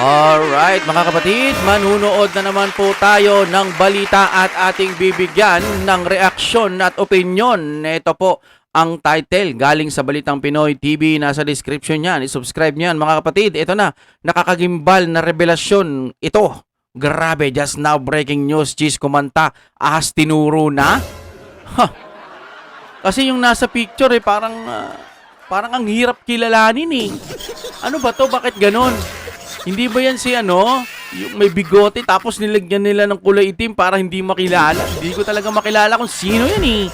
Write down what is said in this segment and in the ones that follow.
Alright mga kapatid, manunood na naman po tayo ng balita at ating bibigyan ng reaksyon at opinyon. Ito po ang title galing sa Balitang Pinoy TV. Nasa description niyan, isubscribe niyan mga kapatid. Ito na, nakakagimbal na revelasyon ito. Grabe, just now breaking news, Cheese kumanta, ahas tinuro na. Kasi yung nasa picture parang ang hirap kilalanin eh. Ano ba to? Bakit ganon? Hindi ba yan si yung may bigote tapos nilagyan nila ng kulay itim para hindi makilala? Hindi ko talaga makilala kung sino yan eh.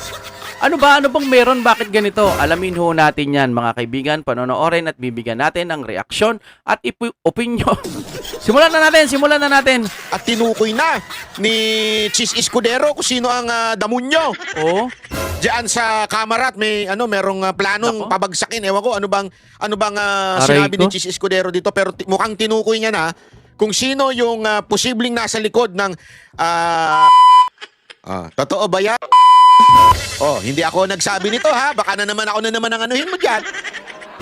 Ano ba? Ano bang meron? Bakit ganito? Alamin ho natin yan mga kaibigan. Panonoorin at bibigyan natin ng reaksyon at opinyon. Simulan na natin. At tinukoy na ni Cheese Escudero kung sino ang damunyo. Oh. Diyan sa kamera at merong planong Nako. pabagsakin. Ewan ko ano bang Aray sinabi ko. ni Cheese Escudero dito, pero mukhang tinukoy niya na kung sino yung posibleng nasa likod ng totoo ba yan? Oh, hindi ako nagsabi nito ha. Baka ako na naman ang anuhin mo diyan.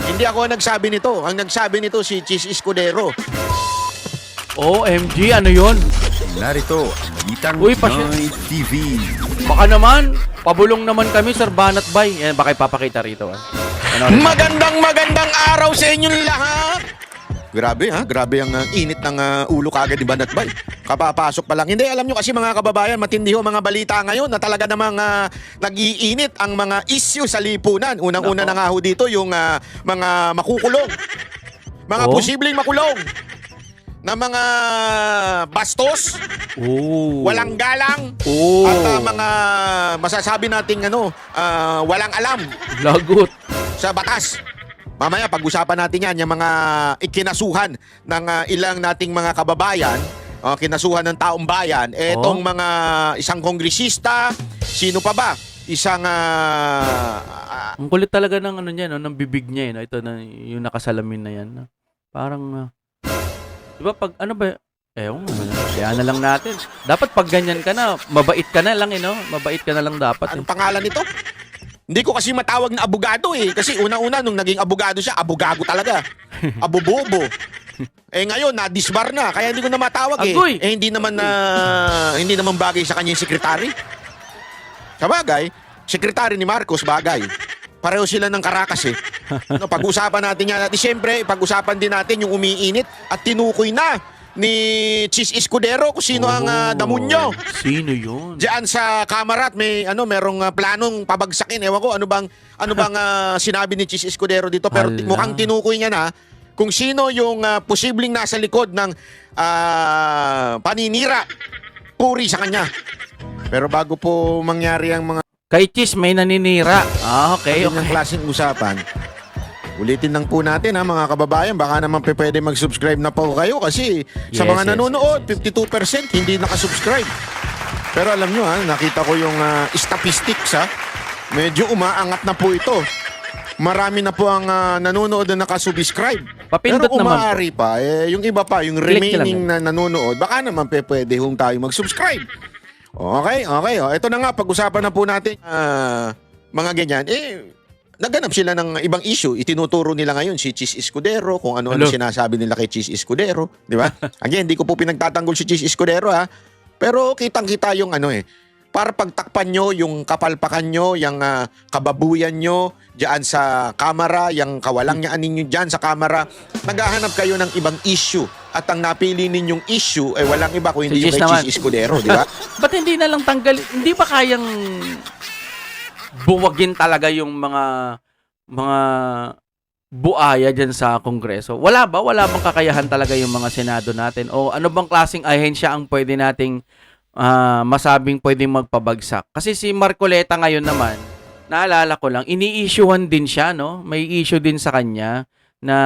Hindi ako nagsabi nito. Ang nagsabi nito si Cheese Escudero. OMG, ano yun? Narito ang Balitang Uy, Pinoy TV. Baka naman, pabulong naman kami, Sir Banat Bay. Baka ipapakita rito. Magandang araw sa inyong lahat. Grabe ha, grabe ang init ng ulo kagad ni Banat Bay. Kapapasok pa lang. Hindi, alam nyo kasi mga kababayan, matindi ho mga balita ngayon na talaga namang nag-iinit ang mga issue sa lipunan. Unang-una na nga ho dito yung mga makukulong. Mga posibleng makulong na mga bastos, walang galang, at mga masasabi nating walang alam Lagot. sa batas. Mamaya pag-usapan natin yan, yung mga ikinasuhan ng ilang nating mga kababayan, kinasuhan ng taong bayan, etong mga isang kongresista, sino pa ba? Isang Ang kulit talaga ng niya, ng bibig niya. Ito na yung nakasalamin na yan. Parang, di ba pag kaya na lang natin. Dapat pag ganyan ka na, mabait ka na lang Mabait ka na lang dapat. anong pangalan nito? Hindi ko kasi matawag na abogado eh. Kasi una-una nung naging abogado siya, abogago talaga. Abubobo. Ngayon, na-disbar na. Kaya hindi ko na matawag eh. Agoy! Hindi naman bagay sa kanya yung sekretary. Sa bagay, sekretary ni Marcos bagay. Pareho sila ng karakas eh. Pag-usapan natin yan. At siyempre, pag-usapan din natin yung umiinit at tinukoy na ni Cheese Escudero kung sino ang damunyo. Sino yun? Diyan sa kamera at merong planong pabagsakin. Ewan ko ano bang sinabi ni Cheese Escudero dito, pero Hala. mukhang tinukoy niya na kung sino yung posibleng nasa likod ng paninira puri sa kanya. Pero bago po mangyari ang mga Kay Cheese may naninira. Okay. ganyang klaseng usapan, ulitin lang po natin mga kababayan, baka naman pwede mag-subscribe na po kayo kasi sa Yes, mga yes. nanonood, 52% hindi nakasubscribe. Pero alam nyo nakita ko yung statistics medyo umaangat na po ito. Marami na po ang nanonood na nakasubscribe. Papindot Pero naman po. umaari pa, yung iba pa, yung Click nyo lang remaining na nanonood, baka naman pwede hong tayo mag-subscribe. Okay. Ito na nga, pag-usapan na po natin mga ganyan. Naganap sila ng ibang issue. Itinuturo nila ngayon si Cheese Escudero, kung ano-ano Hello. sinasabi nila kay Cheese Escudero. Di ba? Again, hindi ko po pinagtatanggol si Cheese Escudero Pero kitang-kita yung para pagtakpan nyo, yung kapalpakan nyo, yung kababuyan nyo dyan sa kamera, yung kawalangyaan ninyo dyan sa kamera. Naghahanap kayo ng ibang issue. At ang napili ninyong issue ay walang iba kung hindi Si yung Cheese kay naman. Cheese Escudero. Di ba? Ba't hindi na lang tanggal? Hindi ba kayang buwagin talaga yung mga buaya dyan sa Kongreso? Wala bang kakayahan talaga yung mga Senado natin? O ano bang klaseng ahensya ang pwede nating masabing pwedeng magpabagsak? Kasi si Marcoleta ngayon naman, naalala ko lang, ini-issuehan din siya, no? May issue din sa kanya na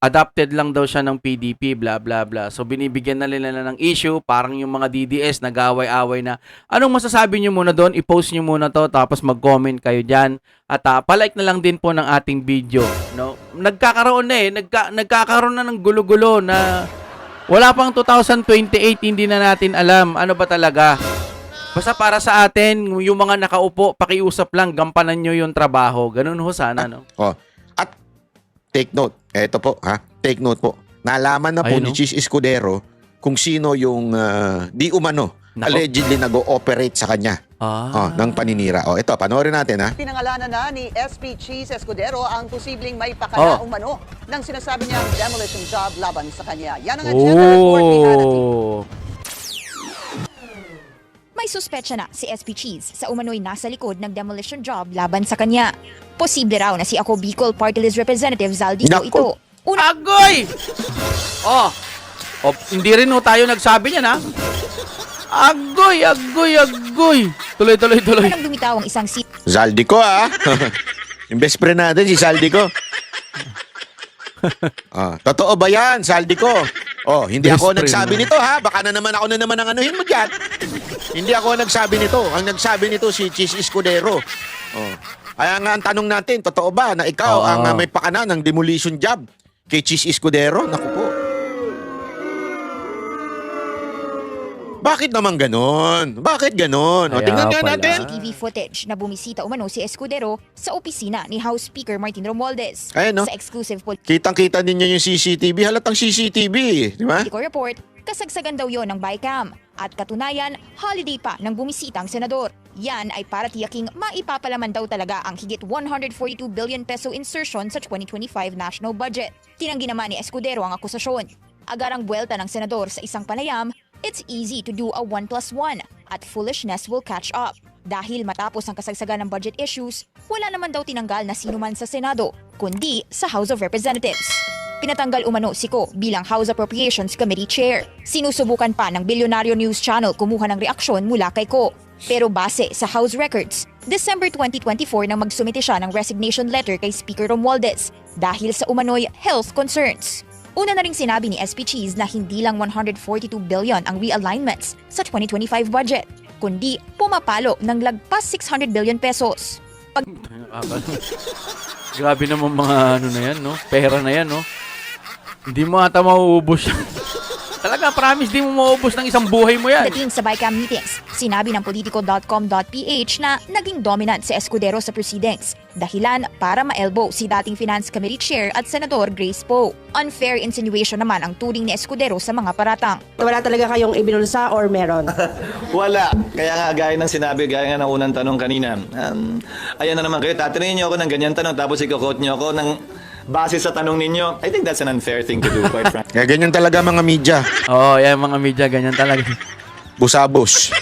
adopted lang daw siya ng PDP, bla bla bla. So binibigyan na nila ng issue, parang yung mga DDS nag-away-away na. Anong masasabi niyo muna doon? I-post niyo muna to, tapos mag-comment kayo diyan. At palike na lang din po ng ating video, no? Nagkakaroon na ng gulo-gulo na wala pang 2028, hindi na natin alam ano ba talaga. Basta para sa atin, yung mga nakaupo, pakiusap lang, gampanan nyo yung trabaho. Ganun ho sana, no? At take note. Eto po, take note po. nalaman na po Ayun, ni no? Chis Escudero kung sino yung di umano Nako. allegedly nag-ooperate sa kanya ng paninira. Ito, panoorin natin ha. Pinangalanan na ni SP Cheese Escudero ang posibleng may pakana umano ng sinasabi niyang demolition job laban sa kanya. Yan ang agenda report ni Hannah T. May suspetsya na si SP Cheese sa umano'y nasa likod ng demolition job laban sa kanya. Posible raw na si Ako Bicol Party List Representative Zaldico Nako. ito. Agoy! Hindi rin ho tayo nagsabi niyan, ha? Agoy! Tuloy. Unang lumitaw ang isang Zaldico ha. Yung best friend natin si Zaldico. Totoo ba yan, Zaldico? Hindi Best ako friend nagsabi mo. nito ha. Baka na naman ako na naman ang anuhin mo dyan. Hindi ako nagsabi nito. Ang nagsabi nito si Chis Escudero. Kaya nga ang tanong natin, totoo ba na ikaw ang may pakana ng demolition job kay Chis Escudero? Naku po. Bakit naman ganon? Bakit ganon? Kaya Tingnan nga pala. natin. CCTV footage na bumisita umano si Escudero sa opisina ni House Speaker Martin Romualdez. Ayan, no? Sa exclusive Kitang-kita ninyo yung CCTV. Halatang CCTV. Di ba? political report, kasagsagan daw yon ng bycam. At katunayan, holiday pa ng bumisitang senador. Yan ay para tiyaking maipapalaman daw talaga ang higit 142 billion peso insertion sa 2025 national budget. Tinanggi naman ni Escudero ang akusasyon. Agarang buwelta ng senador sa isang panayam, it's easy to do a 1+1 at foolishness will catch up. Dahil matapos ang kasagsagan ng budget issues, wala naman daw tinanggal na sino man sa Senado, kundi sa House of Representatives. Pinatanggal umano si Ko bilang House Appropriations Committee Chair. Sinusubukan pa ng Bilyonaryo News Channel kumuha ng reaksyon mula kay Ko. Pero base sa House records, December 2024 nang magsumite siya ng resignation letter kay Speaker Romualdez dahil sa umano'y health concerns. Una na ring sinabi ni SP Cheese na hindi lang 142 billion ang realignments sa 2025 budget, kundi pumapalo ng lagpas 600 billion pesos. Grabe naman mga ano na yan, no? Pera na yan, no? Hindi mo ata mauubos yan. Talaga, promise, di mo mauubos ng isang buhay mo yan. Pagdating sa BICAM meetings, sinabi ng politico.com.ph na naging dominant si Escudero sa proceedings. Dahilan para ma-elbow si dating Finance Committee Chair at Senador Grace Poe. Unfair insinuation naman ang turing ni Escudero sa mga paratang. Wala talaga kayong ibinulsa or meron? Wala. Kaya nga, gaya ng sinabi, gaya nga ng unang tanong kanina. Ayan na naman kayo, tatanungin niyo ako ng ganyan tanong, tapos i-quote niyo ako ng base sa tanong ninyo. I think that's an unfair thing to do, quite frankly. Kaya ganyan talaga mga media. Yan mga media, ganyan talaga. Busabos.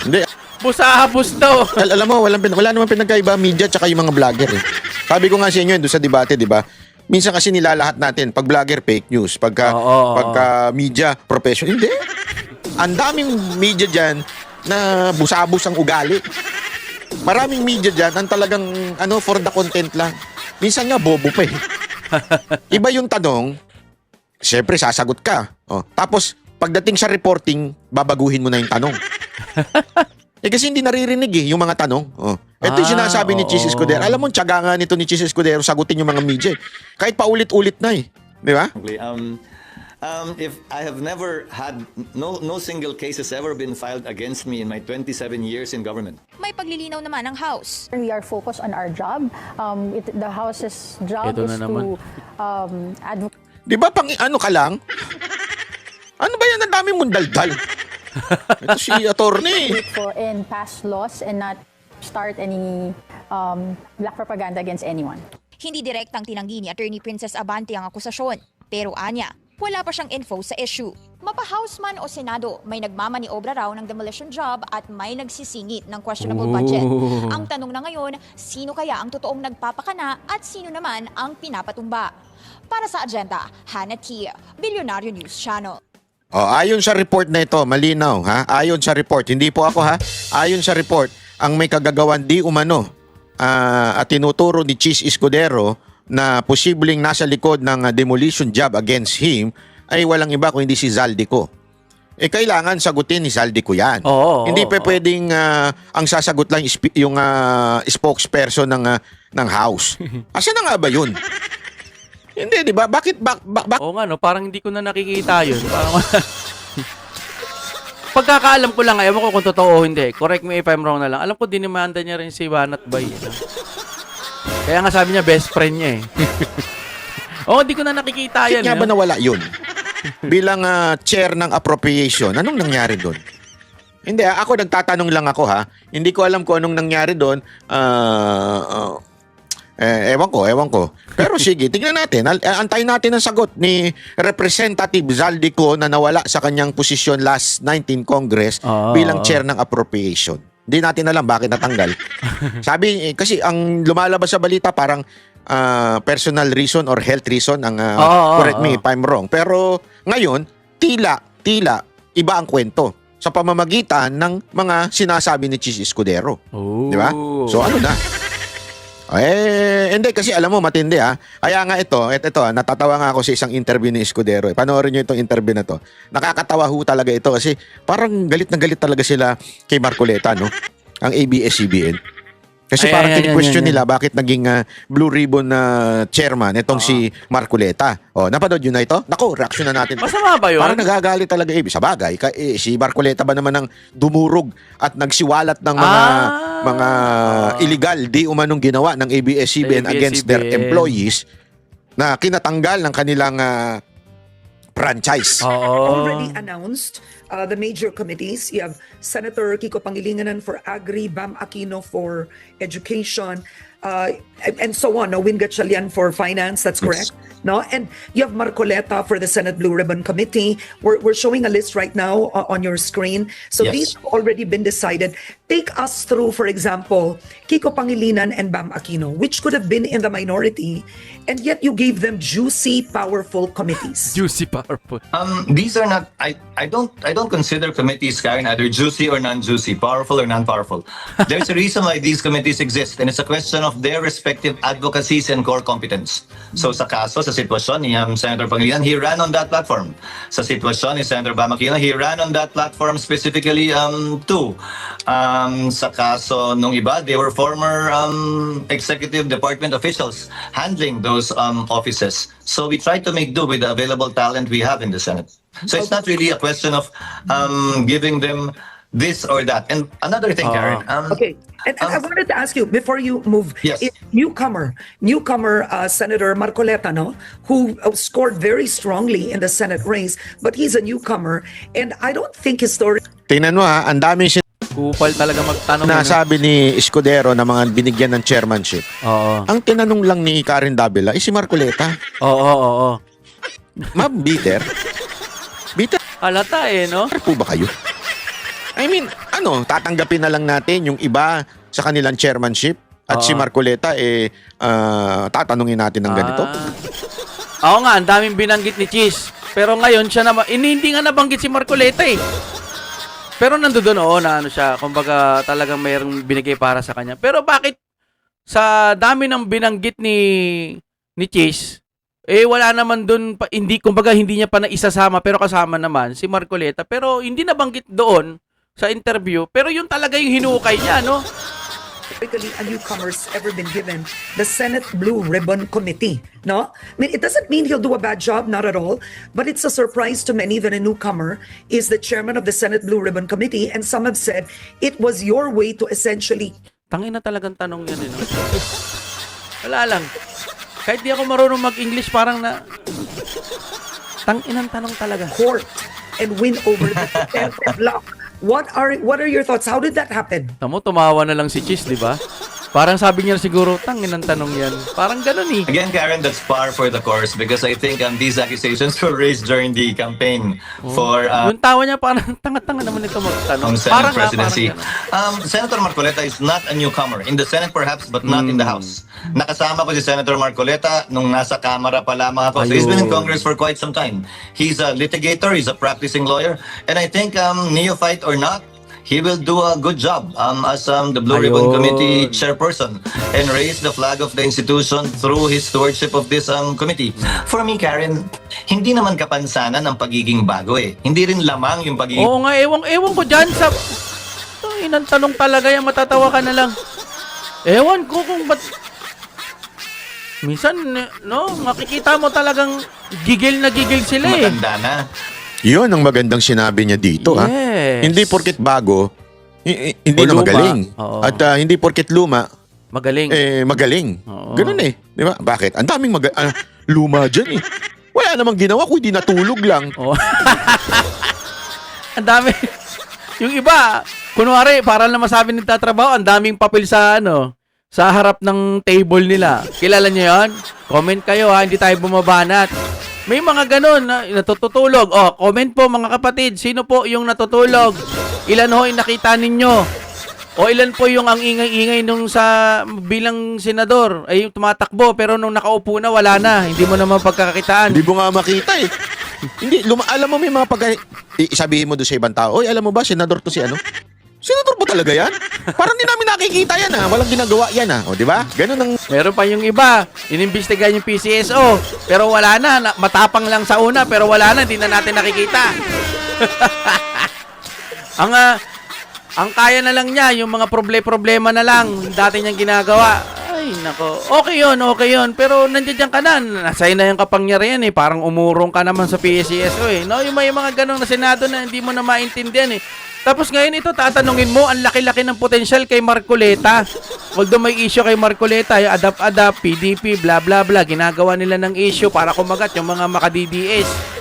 Hindi. Busabos daw. Alam mo, wala naman pinagkaiba media tsaka yung mga vlogger eh. Sabi ko nga sa inyo doon sa debate, di ba? Minsan kasi nilalahat natin, pag vlogger, fake news. Pagka media, professional. Hindi. Ang daming media dyan na busabos ang ugali. Maraming media dyan ang talagang for the content lang. Minsan nga bobo pa eh. Iba yung tanong, syempre sasagot ka. Tapos pagdating sa reporting, babaguhin mo na yung tanong. Kasi hindi naririnig yung mga tanong. Ito yung sinasabi ni Chis Escudero. Alam mo, tiyaga nga nito ni Chis Escudero sagutin yung mga media. Kahit paulit-ulit na eh. Di ba? If I have never had, no single case has ever been filed against me in my 27 years in government. May paglilinaw naman ng House. We are focused on our job. The House's job Ito is na naman. to advocate Di ba pang ano ka lang? Ano ba yan? Ang daming mong daldal. Ito si attorney. for and pass laws and not start any black propaganda against anyone. Hindi direktang tinanggi ni Attorney Princess Abante ang akusasyon. Pero anya, wala pa siyang info sa issue. Mapa-House man o Senado, may nagmamaniobra raw ng demolition job at may nagsisingit ng questionable budget. Ang tanong na ngayon, sino kaya ang totoong nagpapakana at sino naman ang pinapatumba? Para sa agenda, Hannah T. Bilyonaryo News Channel. Ayon sa report na ito, malinaw ha? Ayon sa report, hindi po ako ha? Ayon sa report, ang may kagagawan di umano at tinuturo ni Chis Escudero na posibleng nasa likod ng demolition job against him ay walang iba kundi si Zaldico. Kailangan sagutin ni Zaldico yan. Hindi pa pwedeng ang sasagot lang yung spokesperson ng House. Asa na nga ba yun? Hindi, di ba? Bakit? Oo nga, no? Parang hindi ko na nakikita yun. Parang pagkakaalam ko lang, ewan ko kung totoo o hindi. Correct me if I'm wrong na lang. Alam ko, dinimanda niya rin si Banat Bay. Kaya nga sabi niya, best friend niya eh. Oh, di ko na nakikita Bakit yan. nga ba nawala yun? Bilang chair ng appropriation, anong nangyari doon? Hindi, ako nagtatanong lang ako ha. Hindi ko alam kung anong nangyari doon. Ewan ko. Pero sige, tingnan natin. Antayin natin ang sagot ni Representative Zaldico na nawala sa kanyang posisyon last 19 Congress bilang chair ng appropriation. Hindi natin alam bakit natanggal. Sabi, kasi ang lumalabas sa balita parang personal reason or health reason ang correct me if I'm wrong. Pero ngayon, tila iba ang kwento sa pamamagitan ng mga sinasabi ni Chis Escudero. Di ba? So ano na? Hindi kasi alam mo matindi ha. Kaya nga ito, natatawa nga ako sa isang interview ni Escudero. Panoorin niyo itong interview na to. Nakakatawa ho talaga ito kasi parang galit na galit talaga sila kay Marcoleta, no? Ang ABS-CBN. Kasi parang kini-question nila bakit naging Blue Ribbon na chairman itong si Marcoleta. Napanood yun na ito? Naku, reaction na natin. Masama ba yun? Parang nagagalit talaga sa bagay. Si Marcoleta ba naman ang dumurog at nagsiwalat ng mga illegal di umanong ginawa ng ABS-CBN against their employees na kinatanggal ng kanilang franchise. Already announced the major committees. You have Senator Kiko Pangilinan for Agri, Bam Aquino for Education, and so on. No, Win Gatchalian for Finance. That's correct. No, and you have Marcoleta for the Senate Blue Ribbon Committee. We're showing a list right now on your screen. So these have already been decided. Take us through, for example, Kiko Pangilinan and Bam Aquino, which could have been in the minority, and yet you gave them juicy, powerful committees. Juicy, powerful. These are not. I don't consider committees, Karen, either juicy or non-juicy, powerful or non-powerful. There's a reason why these committees exist, and it's a question of their respective advocacies and core competence. So sa kaso, sa sitwasyon ni Senator Pangilinan, he ran on that platform. Sa sitwasyon ni Senator Bam Aquino, he ran on that platform specifically too. Sa kaso nung iba, they were former executive department officials handling those offices. So we try to make do with the available talent we have in the Senate. So it's not really a question of giving them this or that. And another thing, Karen. Okay. And I wanted to ask you, before you move, Yes. newcomer Senator Marcoleta, no, who scored very strongly in the Senate race, but he's a newcomer, and I don't think historically Tingnan mo ha, ang daming Kupal talaga magtanong. sinasabi ni Escudero na mga binigyan ng chairmanship. Ang tinanong lang ni Karen Davila si Marcoleta. Oo. Ma'am, bitter? Bitter Halata no? po ba kayo? I mean, tatanggapin na lang natin yung iba sa kanilang chairmanship at si Marcoleta tatanungin natin ng ganito. Oo nga, ang daming binanggit ni Cheese. Pero ngayon siya naman, hindi nga nabanggit si Marcoleta Pero nandoon na siya, kumbaga talagang mayroong binigay para sa kanya. Pero bakit sa dami ng binanggit ni Cheese, wala naman doon, kumbaga hindi niya pa naisasama, pero kasama naman si Marcoleta. Pero hindi nabanggit doon sa interview, pero yun talaga yung hinukay niya, no? a newcomer's ever been given the Senate Blue Ribbon Committee. No? I mean, it doesn't mean he'll do a bad job, not at all, but it's a surprise to many that a newcomer is the chairman of the Senate Blue Ribbon Committee, and some have said it was your way to essentially... Tangin na talagang tanong yan, no? Wala lang. Kahit di ako marunong mag-English, parang na... Tangin ang tanong talaga. Court and win over the Duterte bloc. What are your thoughts? How did that happen? Tamo, tumawa na lang si Cheese, di ba? Parang sabi niya siguro, tangin ang tanong yan. Parang ganun Again, Karen, that's par for the course because I think these accusations were raised during the campaign for yung tawa niya, parang tanga-tanga naman ito magtanong. Senate Parang presidency. parang Senator Marcoleta is not a newcomer. In the Senate perhaps, but not in the House. Nakasama ko si Senator Marcoleta nung nasa Kamara pa lamang ako. So he's been in Congress for quite some time. He's a litigator, he's a practicing lawyer, and I think neophyte or not, he will do a good job as the Blue Ribbon Committee chairperson and raise the flag of the institution through his stewardship of this committee. For me, Karen, hindi naman kapansanan ang pagiging bago Hindi rin lamang yung pagiging... Oo nga, ewan ko dyan sa... Inang tanong talaga yan, matatawa ka na lang. Ewan ko kung ba't... Minsan, no, makikita mo talagang gigil na gigil sila Matanda na. Yun ang magandang sinabi niya dito. Yes. Hindi porket bago, hindi O na luma. magaling. Oo. At hindi porket luma, Magaling. magaling. Oo. Ganun di ba? Bakit? Ang daming luma dyan eh. Wala namang ginawa kundi natulog lang. Oh. Ang dami. Yung iba, kunwari, para lang masabi nagtatrabaho, ang daming papel sa sa harap ng table nila. Kilala niyo 'yon? Comment kayo ha, hindi tayo bumabanat. May mga ganun na natutulog. Oh, comment po mga kapatid, sino po yung natutulog? Ilan ho yung nakita ninyo? O ilan po yung ang ingay-ingay nung sa bilang senador ay tumatakbo pero nung nakaupo na wala na, hindi mo naman pagkakakitaan. Hindi mo nga makita eh. Hindi, alam mo may mga sabihin mo doon sa ibang tao, oy, alam mo ba, senador to si ano? Senador ba talaga yan? Parang hindi namin nakikita yan walang ginagawa yan O, di ba? Ganun ang... Meron pa yung iba, inimbestigahan yung PCSO, pero wala na, matapang lang sa una, pero wala na, hindi na natin nakikita. Ang kaya na lang niya, yung mga problema na lang, dati niyang ginagawa. Ay, nako. Okay yun. Pero nandiyan ka na. Nasa'yo na yung kapangyarihan eh. Parang umurong ka naman sa PCSO eh. No, yung may mga ganong na Senado na hindi mo na maintindihan eh. Tapos ngayon ito, tatanungin mo, ang laki-laki ng potensyal kay Marcoleta. Wag daw may issue kay Marcoleta, yung adapt, PDP, bla bla bla. Ginagawa nila ng issue para kumagat yung mga maka-DDS.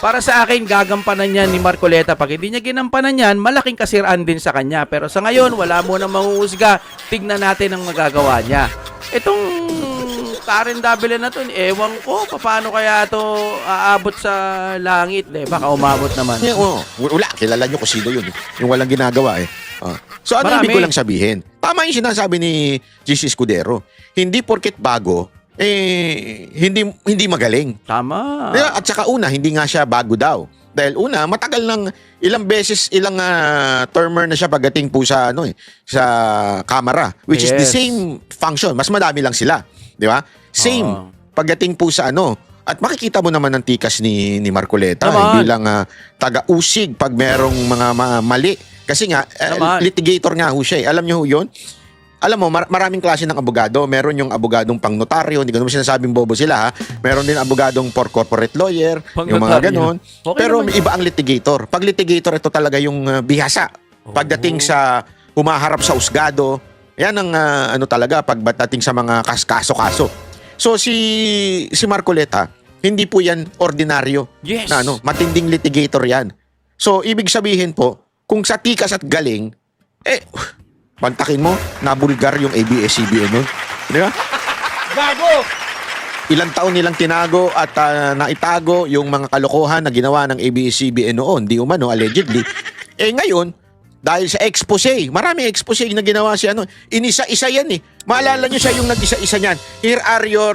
Para sa akin, gagampanan niya ni Marcoleta. Pag hindi niya ginampanan yan, malaking kasiraan din sa kanya. Pero sa ngayon, wala mo na manghuhusga. Tignan natin ang magagawa niya. Itong Karen Davila na to, ewan ko, paano kaya to aabot sa langit? Baka umabot naman. Wala, kilala nyo kung sino yun. Yung walang ginagawa eh. So ano Marami. ibig ko lang sabihin? Tama yung sinasabi ni GC Escudero. Hindi porket bago, hindi magaling. Tama. At saka una, hindi nga siya bago daw. Dahil una, matagal ng ilang beses, ilang termer na siya pagdating po sa sa Kamara, which is the same function. Mas madami lang sila, di ba? Same pagdating po sa At makikita mo naman ng tikas ni Marcoleta bilang taga-usig pag merong mga mali. Kasi nga litigator nga ho siya. Alam niyo ho 'yon? Alam mo, maraming klase ng abogado. Meron yung abogadong pang-notaryo, hindi ko naman sinasabing bobo sila Meron din abogadong for corporate lawyer, yung mga ganon. Okay pero naman. may iba ang litigator. Pag litigator, ito talaga yung bihasa. Pagdating sa humaharap sa usgado, yan ang talaga pagdating sa mga kaso-kaso. So si Marcoleta, hindi po yan ordinaryo. Yes. Na matinding litigator yan. So ibig sabihin po, kung sa tikas at galing, pantakin mo, nabulgar yung ABS-CBN nun. Di ba? Gago! Ilang taon nilang tinago at naitago yung mga kalokohan na ginawa ng ABS-CBN noon, di umano, allegedly. Ngayon, dahil sa expose, maraming expose na ginawa siya inisa-isa yan Maalala nyo siya yung nag-isa-isa niyan. Here are your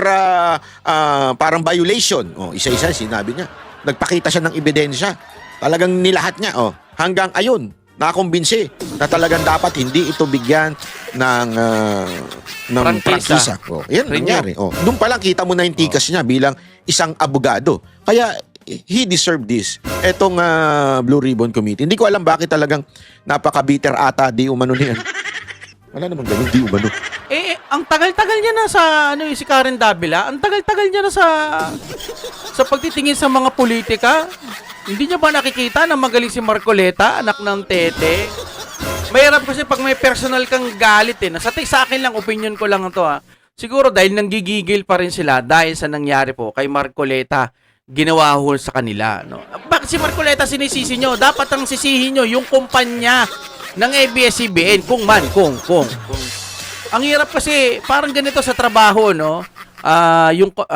parang violation. Isa-isa, sinabi niya. Nagpakita siya ng ebidensya. Talagang nilahat niya. Hanggang ayun, nakumbinsi na talagang dapat hindi ito bigyan ng prangkisa. Yan nangyari. Doon pa lang kita mo na yung tikas niya bilang isang abogado. Kaya he deserved this. Etong Blue Ribbon Committee. Hindi ko alam bakit talagang napaka-bitter ata di umano niyan. Wala namang ganun, di umano. Ang tagal-tagal niya na sa si Karen Davila. Ang tagal-tagal niya na sa pagtitingin sa mga politika. Hindi niya ba nakikita na magaling si Marcoleta, anak ng tete? Mahirap kasi pag may personal kang galit sa akin lang, opinion ko lang ito Siguro dahil nanggigigil pa rin sila dahil sa nangyari po kay Marcoleta, ginawa ho sa kanila. Bakit si Marcoleta sinisisi nyo? Dapat ang sisihin nyo yung kumpanya ng ABS-CBN, kung. Ang hirap kasi, parang ganito sa trabaho,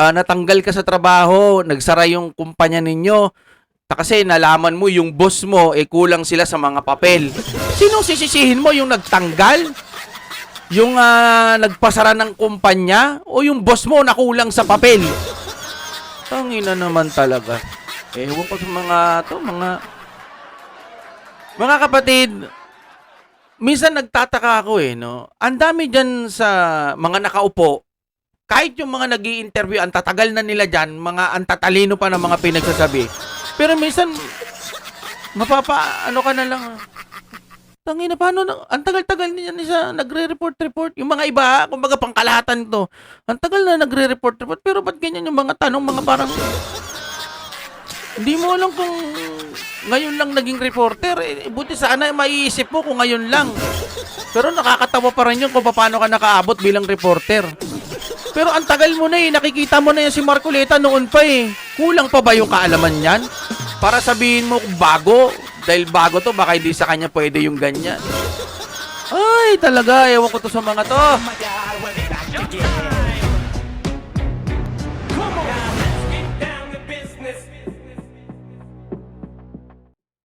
natanggal ka sa trabaho, nagsara yung kumpanya ninyo, kasi nalaman mo yung boss mo kulang sila sa mga papel. Sinong sisisihin mo? Yung nagtanggal? Yung nagpasara ng kumpanya? O yung boss mo nakulang sa papel? Tangina naman talaga. Ewan ko sa mga kapatid, minsan nagtataka ako Ang dami dyan sa mga nakaupo, kahit yung mga nag-i-interview, ang tatagal na nila dyan, ang tatalino pa ng mga pinagsasabi. Pero minsan, ka na lang. Tangina, paano ang tagal-tagal niya nagre-report. Yung mga iba, kumbaga pangkalahatan to. Ang tagal na nagre-report. Pero ba't ganyan yung mga tanong, mga parang... Hindi mo alam kung ngayon lang naging reporter. Buti sana maiisip mo kung ngayon lang. Pero nakakatawa pa rin yun kung paano ka nakaabot bilang reporter. Pero ang tagal mo na eh. Nakikita mo na yan si Marcoleta noon pa eh. Kulang pa ba yung kaalaman niyan? Para sabihin mo bago. Dahil bago to, baka hindi sa kanya pwede yung ganyan. Ay, talaga. Ewan ko to sa mga to.